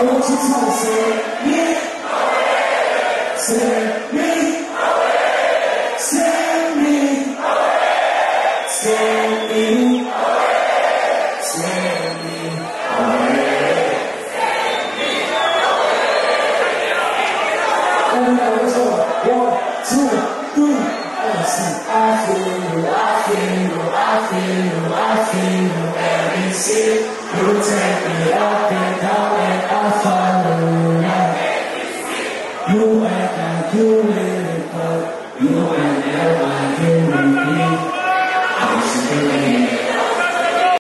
want you to say me, say me, say me, say me, say me, One, two, three, and see. I feel you, I feel you, I feel you, I feel you, and we see you take.